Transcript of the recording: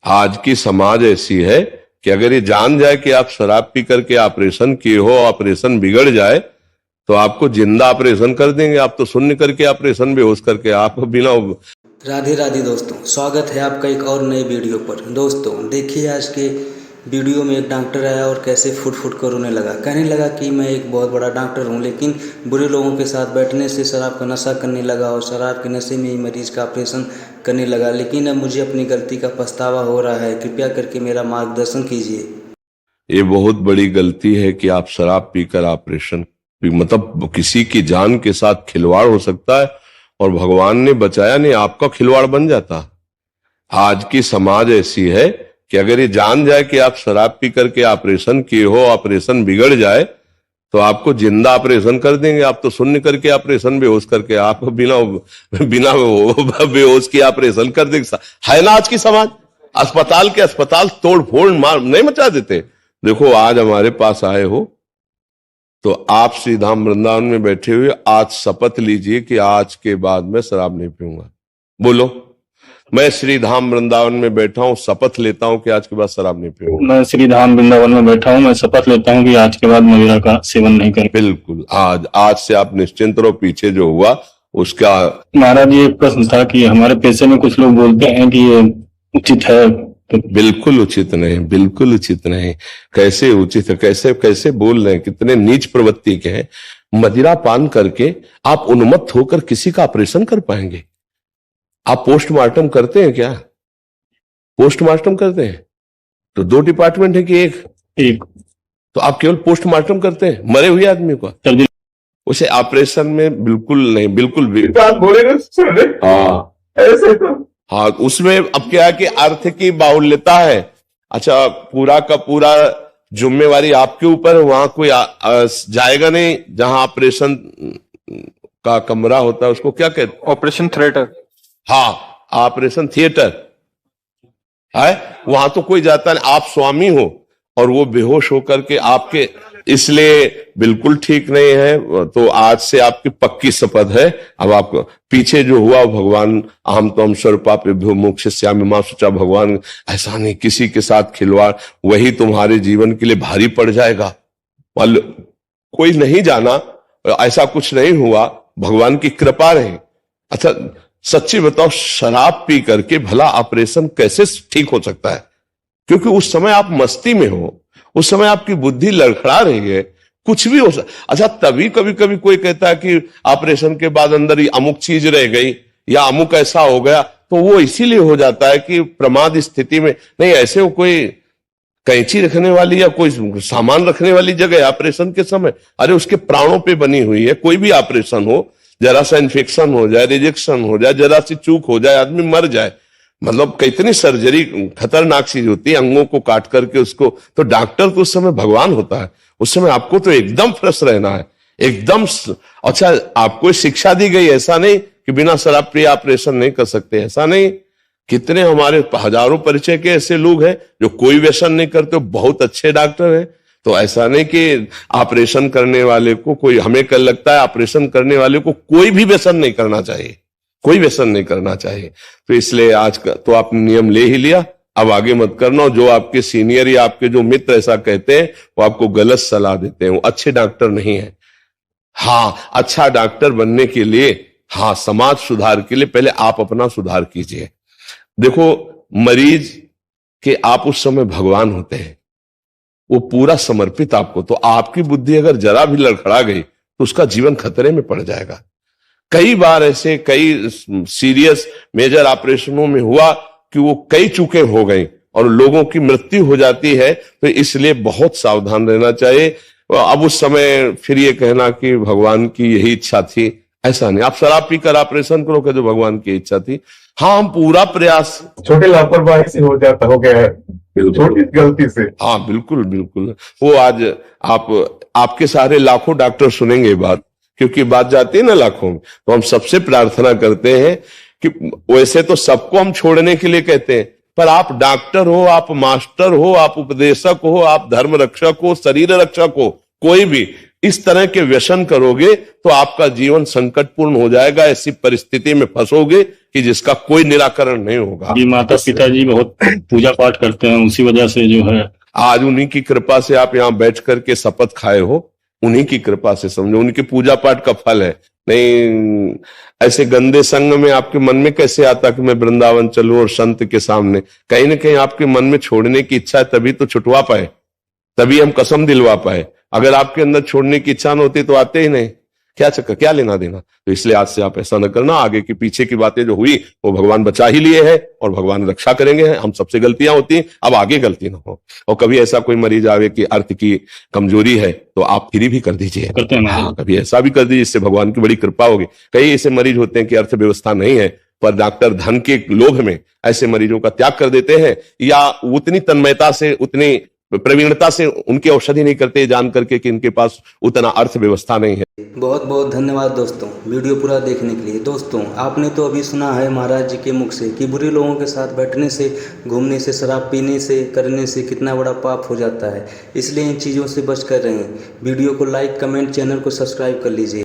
आज की समाज ऐसी है कि अगर ये जान जाए कि आप शराब पी करके ऑपरेशन किए हो, ऑपरेशन बिगड़ जाए तो आपको जिंदा ऑपरेशन कर देंगे। आप तो शून्य करके ऑपरेशन, बेहोश करके आप बिना। राधे राधे दोस्तों, स्वागत है आपका एक और नए वीडियो पर। दोस्तों देखिए, आज के वीडियो में एक डॉक्टर आया और कैसे फुट फुट कर रोने लगा। कहने लगा कि मैं एक बहुत बड़ा डॉक्टर हूं, लेकिन बुरे लोगों के साथ बैठने से शराब का नशा करने लगा और शराब के नशे में ही मरीज का ऑपरेशन करने लगा। लेकिन अब मुझे अपनी गलती का पछतावा हो रहा है। कृपया करके मेरा मार्गदर्शन कीजिए। ये बहुत बड़ी गलती है कि आप शराब पीकर ऑपरेशन, मतलब किसी की जान के साथ खिलवाड़ हो सकता है और भगवान ने बचाया नहीं, आपका खिलवाड़ बन जाता। आज की समाज ऐसी है कि अगर ये जान जाए कि आप शराब पी करके ऑपरेशन किए हो, ऑपरेशन बिगड़ जाए तो आपको जिंदा ऑपरेशन कर देंगे। आप तो शून्य करके ऑपरेशन, बेहोश करके आप बिना बिना बेहोश की ऑपरेशन कर देंगे। है ना आज की समाज। अस्पताल तोड़ फोड़ मार नहीं मचा देते। देखो आज हमारे पास आए हो तो आप श्री धाम वृंदावन में बैठे हुए आज शपथ लीजिए कि आज के बाद मैं शराब नहीं पीऊंगा। बोलो, मैं श्री धाम वृंदावन में बैठा हूं, शपथ लेता हूं कि आज के बाद शराब नहीं पीऊंगा। मैं श्री धाम वृंदावन में बैठा हूं, मैं शपथ लेता हूं कि आज के बाद मदिरा का सेवन नहीं करें। बिल्कुल, आज से आप निश्चिंत रहो। पीछे जो हुआ उसका। महाराज, ये प्रश्न था कि हमारे पेशे में कुछ लोग बोलते हैं कि ये उचित है। बिल्कुल उचित नहीं, बिल्कुल उचित नहीं। कैसे उचित है? कैसे कैसे बोल रहे हैं? कितने नीच प्रवृत्ति के हैं। मदिरा पान करके आप उन्मत्त होकर किसी का ऑपरेशन कर पाएंगे? आप पोस्टमार्टम करते हैं क्या? पोस्टमार्टम करते हैं तो 2 डिपार्टमेंट है कि एक? तो आप केवल पोस्टमार्टम करते हैं मरे हुए आदमी को, उसे ऑपरेशन में बिल्कुल नहीं, बिल्कुल भी बोलेगा। हाँ ऐसे तो हाँ, उसमें अब क्या है कि अर्थ की बाहुल्यता है। अच्छा, पूरा का पूरा जिम्मेवारी आपके ऊपर है। वहां कोई जाएगा नहीं जहां ऑपरेशन का कमरा होता है, उसको क्या कहते हैं? Operation theatre. हाँ, ऑपरेशन थिएटर है, वहां तो कोई जाता नहीं। आप स्वामी हो और वो बेहोश होकर के आपके, इसलिए बिल्कुल ठीक नहीं है। तो आज से आपकी पक्की शपथ है। अब आपको पीछे जो हुआ भगवान, अहम त्वं स्वरूपाभ्यो मोक्षयिष्यामि मां शुचा, भगवान ऐसा नहीं, किसी के साथ खिलवाड़ वही तुम्हारे जीवन के लिए भारी पड़ जाएगा। कोई नहीं जाना, ऐसा कुछ नहीं हुआ, भगवान की कृपा रही। अच्छा सच्ची बताओ, शराब पी करके भला ऑपरेशन कैसे ठीक हो सकता है? क्योंकि उस समय आप मस्ती में हो, उस समय आपकी बुद्धि लड़खड़ा रही है, कुछ भी हो सकता। अच्छा, तभी कभी कभी कोई कहता है कि ऑपरेशन के बाद अंदर ही अमुक चीज रह गई या अमुक ऐसा हो गया, तो वो इसीलिए हो जाता है कि प्रमाद स्थिति में नहीं। ऐसे वो कोई कैंची रखने वाली या कोई सामान रखने वाली जगह ऑपरेशन के समय, अरे उसके प्राणों पे बनी हुई है। कोई भी ऑपरेशन हो, जरा सा इन्फेक्शन हो जाए, रिजेक्शन हो जाए, जरा सी चूक हो जाए, आदमी मर जाए। मतलब कितनी सर्जरी खतरनाक चीज होती है, अंगों को काट करके उसको। तो डॉक्टर तो उस समय भगवान होता है। उस समय आपको तो एकदम फ्रेश रहना है, एकदम। अच्छा, आपको शिक्षा दी गई, ऐसा नहीं कि बिना शराब पिए ऑपरेशन नहीं कर सकते, ऐसा नहीं। कितने हमारे हजारों परिचय के ऐसे लोग हैं जो कोई व्यसन नहीं करते, बहुत अच्छे डॉक्टर हैं। तो ऐसा नहीं कि ऑपरेशन करने वाले को कोई, हमें कल लगता है ऑपरेशन करने वाले को कोई भी व्यसन नहीं करना चाहिए, कोई व्यसन नहीं करना चाहिए। तो इसलिए आज का तो आपने नियम ले ही लिया, अब आगे मत करना। जो आपके सीनियर या आपके जो मित्र ऐसा कहते हैं वो आपको गलत सलाह देते हैं, वो अच्छे डॉक्टर नहीं है। हाँ, अच्छा डॉक्टर बनने के लिए, हाँ समाज सुधार के लिए पहले आप अपना सुधार कीजिए। देखो, मरीज के आप उस समय भगवान होते हैं, वो पूरा समर्पित आपको। तो आपकी बुद्धि अगर जरा भी लड़खड़ा गई तो उसका जीवन खतरे में पड़ जाएगा। कई बार ऐसे कई सीरियस मेजर ऑपरेशनों में हुआ कि वो कई चूकें हो गई और लोगों की मृत्यु हो जाती है। तो इसलिए बहुत सावधान रहना चाहिए। अब उस समय फिर ये कहना कि भगवान की यही इच्छा थी, ऐसा नहीं। आप शराब पीकर ऑपरेशन करो कि जो भगवान की इच्छा थी। हाँ, हम पूरा प्रयास, छोटी लापरवाही से हो गया है, छोटी गलती से। हाँ बिल्कुल बिल्कुल। वो आज आपके सारे लाखों डॉक्टर सुनेंगे बात, क्योंकि बात जाती है ना लाखों में। तो हम सबसे प्रार्थना करते हैं कि वैसे तो सबको हम छोड़ने के लिए कहते हैं, पर आप डॉक्टर हो, आप मास्टर हो, आप उपदेशक हो, आप धर्म रक्षक हो, शरीर रक्षक हो, कोई भी इस तरह के व्यसन करोगे तो आपका जीवन संकटपूर्ण हो जाएगा। ऐसी परिस्थिति में फंसोगे कि जिसका कोई निराकरण नहीं होगा। ये माता पिताजी बहुत पूजा पाठ करते हैं, उसी वजह से जो है आज उन्हीं की कृपा से आप यहाँ बैठ करके शपथ खाए हो, उन्हीं की कृपा से समझो, उनके पूजा पाठ का फल है। नहीं ऐसे गंदे संग में आपके मन में कैसे आता कि मैं वृंदावन चलूं और संत के सामने? कहीं ना कहीं आपके मन में छोड़ने की इच्छा है, तभी तो छुटवा पाए, तभी हम कसम दिलवा पाए। अगर आपके अंदर छोड़ने की इच्छा न होती तो आते ही नहीं। क्या चक्कर, क्या लेना देना? तो इसलिए आज से आप ऐसा न करना। आगे की पीछे की बातें जो हुई वो भगवान बचा ही लिए हैं और भगवान रक्षा करेंगे। हम सबसे गलतियां होती हैं, अब आगे गलती ना हो। और कभी ऐसा कोई मरीज आवे कि अर्थ की कमजोरी है तो आप फ्री भी कर दीजिए, करते हैं। हाँ, कभी ऐसा भी कर दीजिए, इससे भगवान की बड़ी कृपा होगी। कई ऐसे मरीज होते हैं कि अर्थव्यवस्था नहीं है, पर डॉक्टर धन के लोभ में ऐसे मरीजों का त्याग कर देते हैं, या उतनी तन्मयता से, उतनी प्रवीणता से उनकी औषधि नहीं करते, जान करके कि इनके पास उतना अर्थव्यवस्था नहीं है। बहुत बहुत धन्यवाद दोस्तों वीडियो पूरा देखने के लिए। दोस्तों आपने तो अभी सुना है महाराज जी के मुख से कि बुरे लोगों के साथ बैठने से, घूमने से, शराब पीने से, करने से कितना बड़ा पाप हो जाता है। इसलिए इन चीज़ों से बच कर रहें। वीडियो को लाइक, कमेंट, चैनल को सब्सक्राइब कर लीजिए।